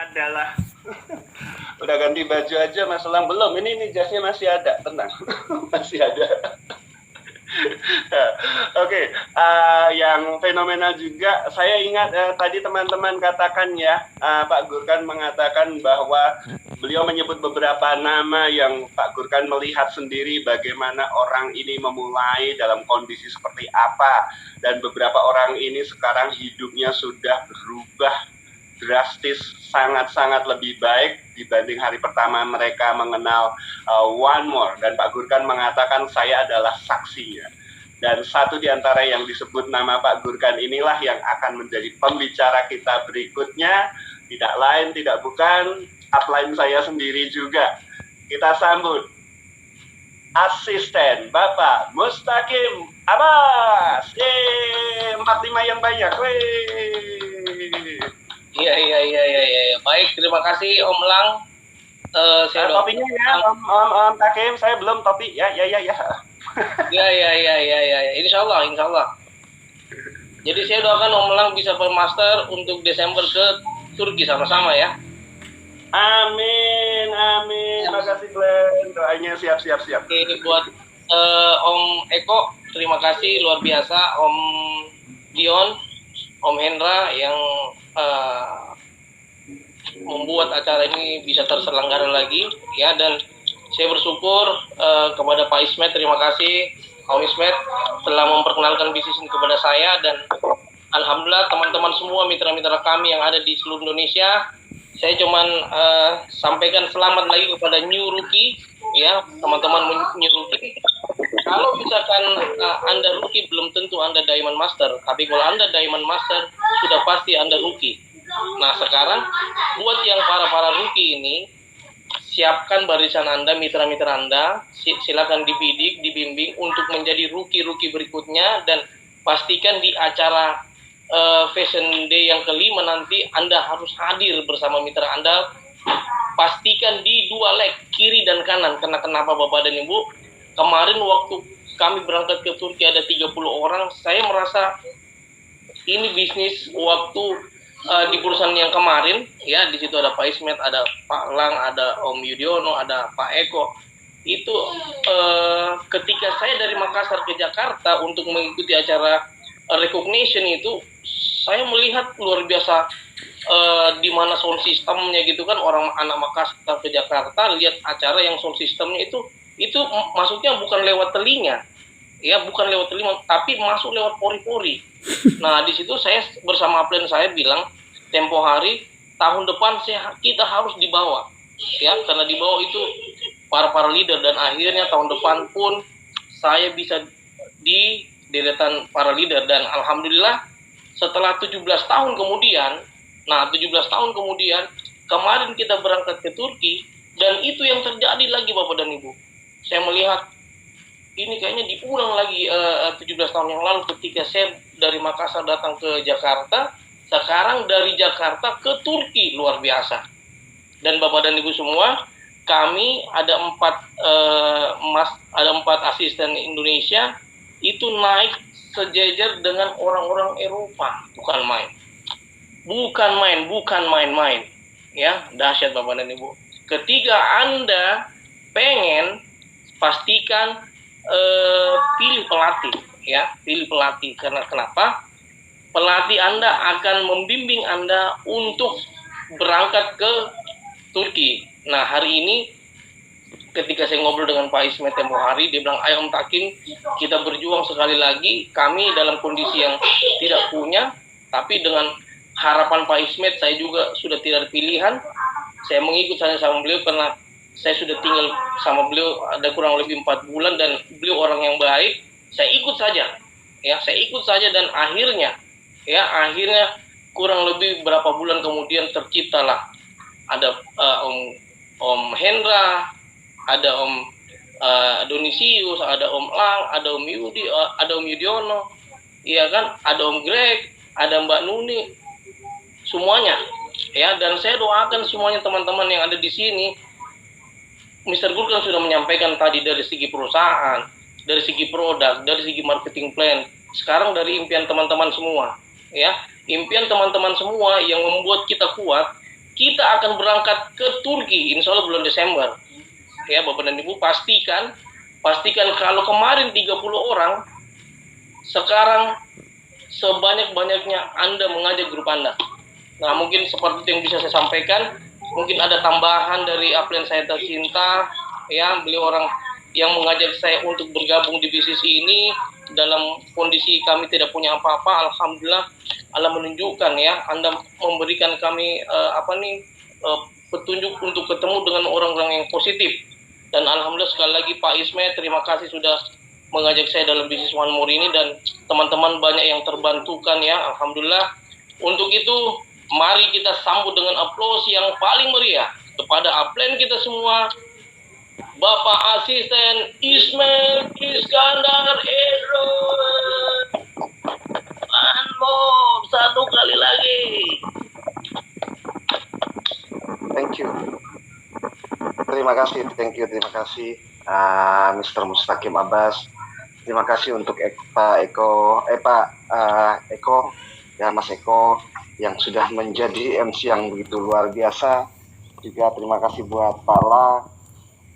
adalah udah ganti baju aja Mas Elang belum? Ini jasnya masih ada, tenang. Masih ada. Oke, yang fenomenal juga, saya ingat tadi teman-teman katakan ya, Pak Gurkan mengatakan bahwa beliau menyebut beberapa nama yang Pak Gurkan melihat sendiri bagaimana orang ini memulai dalam kondisi seperti apa, dan beberapa orang ini sekarang hidupnya sudah berubah drastis, sangat-sangat lebih baik dibanding hari pertama mereka mengenal One More. Dan Pak Gurkan mengatakan saya adalah saksinya. Dan satu di antara yang disebut nama Pak Gurkan inilah yang akan menjadi pembicara kita berikutnya. Tidak lain, tidak bukan, upline saya sendiri juga. Kita sambut asisten Bapak Mustaqim Abbas. 45 yang banyak. Iya. Baik, terima kasih Om Lang. Topinya ya, Om Takim, saya belum topi. Ya. Iya. Insya Allah. Jadi saya doakan Om Lang bisa bermaster untuk Desember ke Turki sama-sama ya. Amin. Terima kasih Glenn. Doanya siap. Oke, buat Om Eko, terima kasih luar biasa. Om Dion, Om Hendra yang membuat acara ini bisa terselenggara lagi ya, dan saya bersyukur kepada Pak Ismet, terima kasih Om Ismet telah memperkenalkan bisnis ini kepada saya, dan alhamdulillah teman-teman semua mitra-mitra kami yang ada di seluruh Indonesia, saya cuman sampaikan selamat lagi kepada New Rookie ya, teman-teman New Rookie. Kalau misalkan Anda rookie, belum tentu Anda Diamond Master. Tapi kalau Anda Diamond Master, sudah pasti Anda rookie. Nah, sekarang buat yang para rookie ini, siapkan barisan Anda, mitra-mitra Anda. Silakan dibidik, dibimbing untuk menjadi rookie-rookie berikutnya. Dan pastikan di acara Fashion Day yang kelima nanti Anda harus hadir bersama mitra Anda. Pastikan di 2 leg, kiri dan kanan. Kenapa Bapak dan Ibu? Kemarin waktu kami berangkat ke Turki ada 30 orang, saya merasa ini bisnis waktu di perusahaan yang kemarin, ya di situ ada Pak Ismet, ada Pak Lang, ada Om Yudhoyono, ada Pak Eko. Itu ketika saya dari Makassar ke Jakarta untuk mengikuti acara recognition itu, saya melihat luar biasa di mana sound systemnya gitu kan, orang anak Makassar ke Jakarta lihat acara yang sound systemnya itu masuknya bukan lewat telinga, ya bukan lewat telinga, tapi masuk lewat pori-pori. Nah di situ saya bersama upline saya bilang, tempo hari tahun depan kita harus dibawa, ya karena di bawah itu para leader, dan akhirnya tahun depan pun saya bisa di deretan para leader, dan alhamdulillah setelah 17 tahun kemudian, kemarin kita berangkat ke Turki, dan itu yang terjadi lagi Bapak dan Ibu. Saya melihat ini kayaknya diulang lagi 17 tahun yang lalu ketika saya dari Makassar datang ke Jakarta, sekarang dari Jakarta ke Turki, luar biasa. Dan Bapak dan Ibu semua, kami ada 4 asisten Indonesia itu naik sejajar dengan orang-orang Eropa, bukan main. Ya, dahsyat Bapak dan Ibu. Ketika Anda pengen, pastikan pilih pelatih. Karena kenapa? Pelatih Anda akan membimbing Anda untuk berangkat ke Turki. Nah, hari ini ketika saya ngobrol dengan Pak Ismet tempo hari, dia bilang, ayo Om Takim, kita berjuang sekali lagi. Kami dalam kondisi yang tidak punya, tapi dengan harapan Pak Ismet, saya juga sudah tidak ada pilihan. Saya mengikut saja sama beliau karena saya sudah tinggal sama beliau ada kurang lebih 4 bulan, dan beliau orang yang baik. Saya ikut saja, dan akhirnya kurang lebih berapa bulan kemudian terciptalah ada Om Hendra, ada Om Donisius, ada Om Lang, ada Om Yudi, ada Om Yudhoyono, iya kan, ada Om Greg, ada Mbak Nuni, semuanya. Ya, dan saya doakan semuanya teman-teman yang ada di sini. Mr. Gurkan sudah menyampaikan tadi dari segi perusahaan, dari segi produk, dari segi marketing plan. Sekarang dari impian teman-teman semua, ya. Impian teman-teman semua yang membuat kita kuat kita akan berangkat ke Turki, insya Allah bulan Desember. Ya, Bapak dan Ibu, pastikan kalau kemarin 30 orang, sekarang sebanyak-banyaknya Anda mengajak grup Anda. Nah, mungkin seperti itu yang bisa saya sampaikan. Mungkin ada tambahan dari upline saya tercinta, ya, beliau orang yang mengajak saya untuk bergabung di bisnis ini dalam kondisi kami tidak punya apa-apa. Alhamdulillah, Allah menunjukkan, ya, Anda memberikan kami petunjuk untuk ketemu dengan orang-orang yang positif. Dan alhamdulillah sekali lagi Pak Ismet, terima kasih sudah mengajak saya dalam bisnis One More ini, dan teman-teman banyak yang terbantukan, ya, alhamdulillah. Untuk itu, mari kita sambut dengan aplaus yang paling meriah kepada upline kita semua, Bapak Asisten Ismet Iskandar Idrus. One more, satu kali lagi. Thank you. Terima kasih Mr. Mustaqim Abbas. Terima kasih untuk Pak Eko, ya Mas Eko yang sudah menjadi MC yang begitu luar biasa. Juga terima kasih buat Pak La,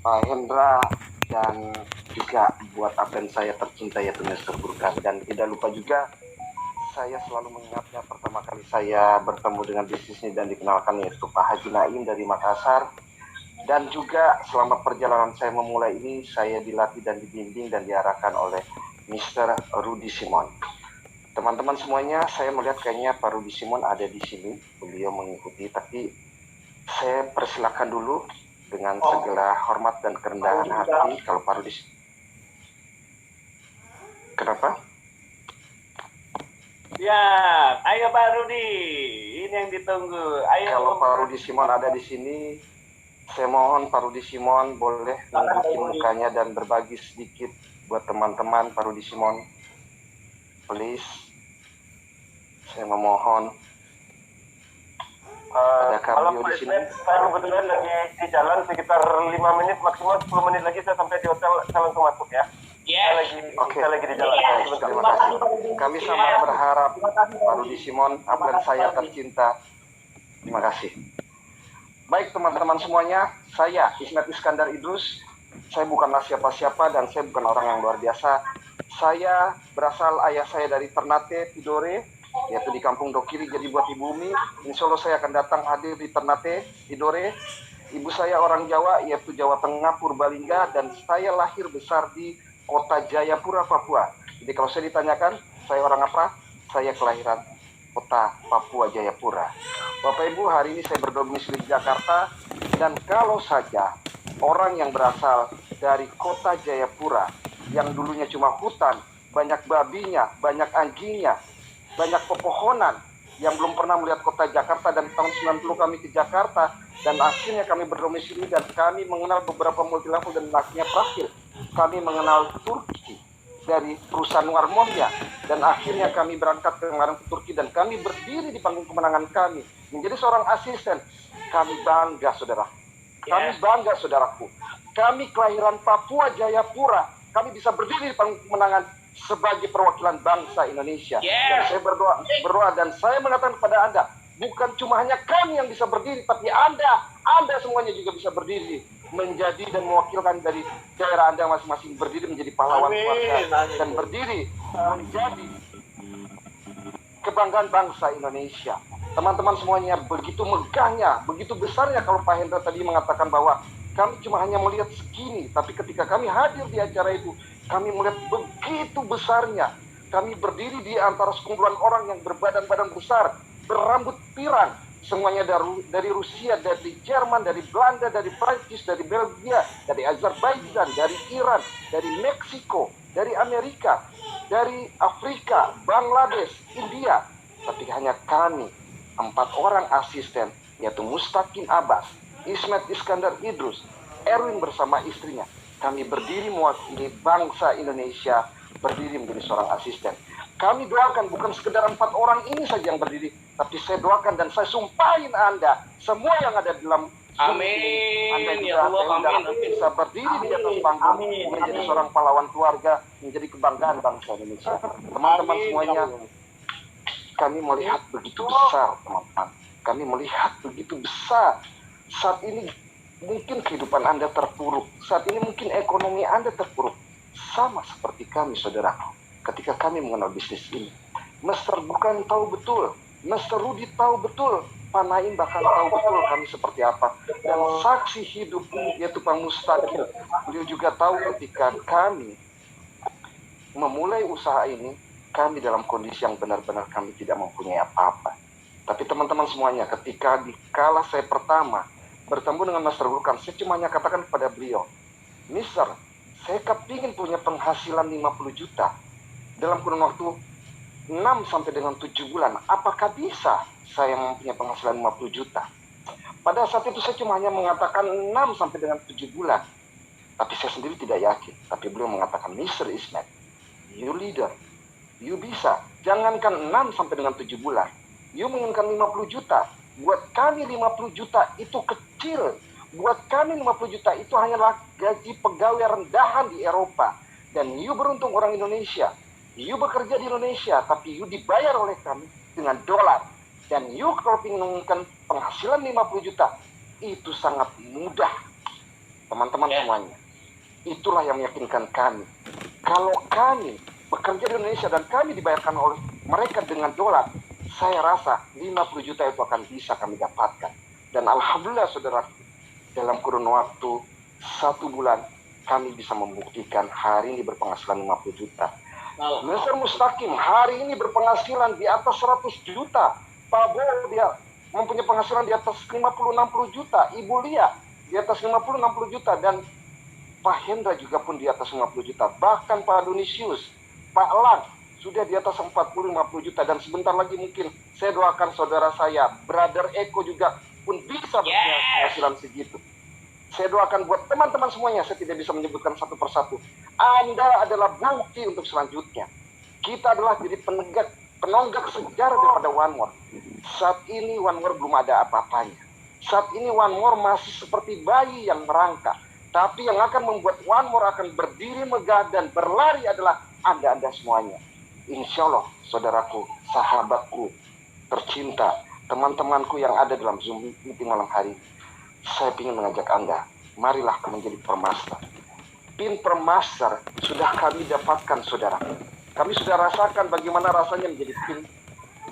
Pak Hendra, dan juga buat upline saya tercinta yaitu Mr. Burkan. Dan tidak lupa juga, saya selalu mengingatnya pertama kali saya bertemu dengan bisnis ini dan dikenalkan yaitu Pak Haji Naim dari Makassar. Dan juga selama perjalanan saya memulai ini, saya dilatih dan dibimbing dan diarahkan oleh Mr. Rudy Simon. Teman-teman semuanya, saya melihat kayaknya Pak Rudy Simon ada di sini, beliau mengikuti, tapi saya persilakan dulu dengan segala hormat dan kerendahan hati kalau Pak Rudy. Kenapa? Ya, ayo Pak Rudy, ini yang ditunggu. Ayo. Kalau Pak Rudy Simon ada di sini, saya mohon Pak Rudy Simon boleh nunjukin mukanya dan berbagi sedikit buat teman-teman. Pak Rudy Simon, please, saya memohon. Ada Kardio di sini. Saya kebetulan lagi di jalan sekitar 5 menit, maksimal 10 menit lagi saya sampai di hotel, saya langsung masuk ya. Yes. Saya lagi di jalan. Terima kasih. Kami sangat berharap Pak Rudy Simon, upline saya tercinta. Terima kasih. Baik teman-teman semuanya, saya Ismet Iskandar Idrus. Saya bukanlah siapa-siapa dan saya bukan orang yang luar biasa. Saya berasal, ayah saya dari Ternate, Tidore, yaitu di kampung Dokiri, jadi buat Ibu Umi. Insya Allah saya akan datang hadir di Ternate, Tidore. Ibu saya orang Jawa, yaitu Jawa Tengah, Purbalingga, dan saya lahir besar di kota Jayapura, Papua. Jadi kalau saya ditanyakan, saya orang apa? Saya kelahiran kota Papua Jayapura. Bapak Ibu, hari ini saya berdomisili di Jakarta, dan kalau saja orang yang berasal dari kota Jayapura yang dulunya cuma hutan, banyak babinya, banyak anjingnya, banyak pepohonan, yang belum pernah melihat kota Jakarta, dan tahun 90 kami ke Jakarta, dan akhirnya kami berdomisili dan kami mengenal beberapa multilevel, dan akhirnya terakhir kami mengenal Turki dari perusahaan Warmohya, dan akhirnya kami berangkat kemarin ke Turki dan kami berdiri di panggung kemenangan kami menjadi seorang asisten. Kami bangga saudara, kami bangga saudaraku, kami kelahiran Papua Jayapura, kami bisa berdiri di panggung kemenangan sebagai perwakilan bangsa Indonesia. Dan saya berdoa dan saya mengatakan kepada Anda, bukan cuma hanya kami yang bisa berdiri, tapi Anda semuanya juga bisa berdiri menjadi dan mewakilkan dari daerah Anda masing-masing, berdiri menjadi pahlawan keluarga dan berdiri menjadi kebanggaan bangsa Indonesia. Teman-teman semuanya, begitu megahnya, begitu besarnya kalau Pak Hendra tadi mengatakan bahwa kami cuma hanya melihat segini, tapi ketika kami hadir di acara itu, kami melihat begitu besarnya. Kami berdiri di antara sekumpulan orang yang berbadan-badan besar, berambut pirang, semuanya dari Rusia, dari Jerman, dari Belanda, dari Prancis, dari Belgia, dari Azerbaijan, dari Iran, dari Meksiko, dari Amerika, dari Afrika, Bangladesh, India. Tapi hanya kami, 4 orang asisten, yaitu Mustaqim Abbas, Ismet Iskandar Idrus, Erwin bersama istrinya. Kami berdiri mewakili bangsa Indonesia, berdiri menjadi seorang asisten. Kami doakan bukan sekedar 4 orang ini saja yang berdiri, tapi saya doakan dan saya sumpahin Anda, semua yang ada di dalam Amin. Ya Allah, amin. Bisa berdiri di atas panggung, menjadi seorang pahlawan keluarga, menjadi kebanggaan bangsa Indonesia. Teman-teman semuanya, kami melihat begitu besar, teman-teman. Kami melihat begitu besar. Saat ini mungkin kehidupan Anda terpuruk. Saat ini mungkin ekonomi Anda terpuruk. Sama seperti kami, saudara. Ketika kami mengenal bisnis ini. Mr. Bukan tahu betul. Mr. Rudi tahu betul. Pak Naim bahkan tahu betul kami seperti apa. Dan saksi hidup yaitu Pak Mustaqim. Beliau juga tahu ketika kami memulai usaha ini, kami dalam kondisi yang benar-benar kami tidak mempunyai apa-apa. Tapi teman-teman semuanya, ketika di kala saya pertama bertemu dengan Master Gurkan, saya cuma katakan kepada beliau, Mister, saya kepingin punya penghasilan 50 juta dalam kurun waktu 6 sampai dengan 7 bulan. Apakah bisa saya mempunyai penghasilan 50 juta? Pada saat itu saya cuma hanya mengatakan 6 sampai dengan 7 bulan. Tapi saya sendiri tidak yakin. Tapi beliau mengatakan, Mr. Ismet, you leader, you bisa. Jangankan 6 sampai dengan 7 bulan. You menginginkan 50 juta. Buat kami 50 juta itu kecil. Buat kami 50 juta itu hanyalah gaji pegawai rendahan di Eropa. Dan you beruntung orang Indonesia. You bekerja di Indonesia, tapi you dibayar oleh kami dengan dolar. Dan you kalau ingin menginginkan penghasilan 50 juta, itu sangat mudah. Teman-teman semuanya. Itulah yang meyakinkan kami. Kalau kami bekerja di Indonesia dan kami dibayarkan oleh mereka dengan dolar, saya rasa 50 juta itu akan bisa kami dapatkan. Dan alhamdulillah saudara, dalam kurun waktu 1 bulan, kami bisa membuktikan hari ini berpenghasilan 50 juta. Mr. Mustaqim hari ini berpenghasilan di atas 100 juta. Pak Bo dia mempunyai penghasilan di atas 50-60 juta. Ibu Lia di atas 50-60 juta. Dan Pak Hendra juga pun di atas 50 juta. Bahkan Pak Donisius, Pak Lang sudah di atas 40-50 juta. Dan sebentar lagi mungkin saya doakan saudara saya, Brother Eko juga pun bisa berpenghasilan segitu. Saya doakan buat teman-teman semuanya, saya tidak bisa menyebutkan satu persatu. Anda adalah bukti untuk selanjutnya. Kita adalah jadi penonggak sejarah daripada One More. Saat ini One More belum ada apa-apanya. Saat ini One More masih seperti bayi yang merangkak. Tapi yang akan membuat One More akan berdiri megah dan berlari adalah Anda-Anda semuanya. Insya Allah, saudaraku, sahabatku, tercinta, teman-temanku yang ada dalam Zoom meeting malam hari, saya ingin mengajak Anda, marilah menjadi permaster. Pin permaster sudah kami dapatkan, saudara. Kami sudah rasakan bagaimana rasanya menjadi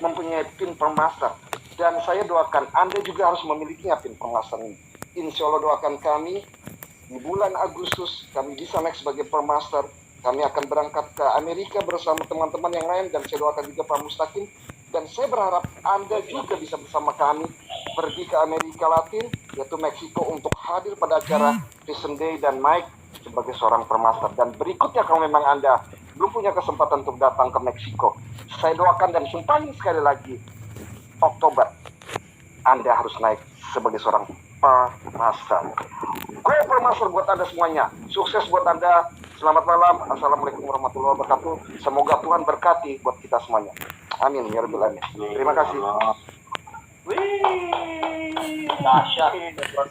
mempunyai pin permaster. Dan saya doakan Anda juga harus memilikinya pin permaster ini. Insya Allah doakan kami, di bulan Agustus kami bisa naik sebagai permaster. Kami akan berangkat ke Amerika bersama teman-teman yang lain, dan saya doakan juga Pak Mustaqim. Dan saya berharap Anda juga bisa bersama kami pergi ke Amerika Latin, yaitu Meksiko, untuk hadir pada acara Vision Day dan Mike sebagai seorang permaster. Dan berikutnya kalau memang Anda belum punya kesempatan untuk datang ke Meksiko, saya doakan dan sumpahin sekali lagi, Oktober Anda harus naik sebagai seorang permaster. Go permaster buat Anda semuanya. Sukses buat Anda. Selamat malam. Assalamualaikum warahmatullahi wabarakatuh. Semoga Tuhan berkati buat kita semuanya. Amin ya Rabbil Alamin. Terima kasih. Wih, dahsyat,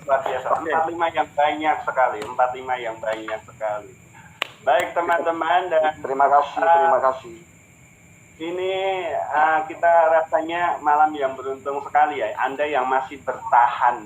luar biasa. 45 yang banyak sekali, 45 yang banyak sekali. Baik teman-teman, dan Terima kasih. Ini kita rasanya malam yang beruntung sekali ya, Anda yang masih bertahan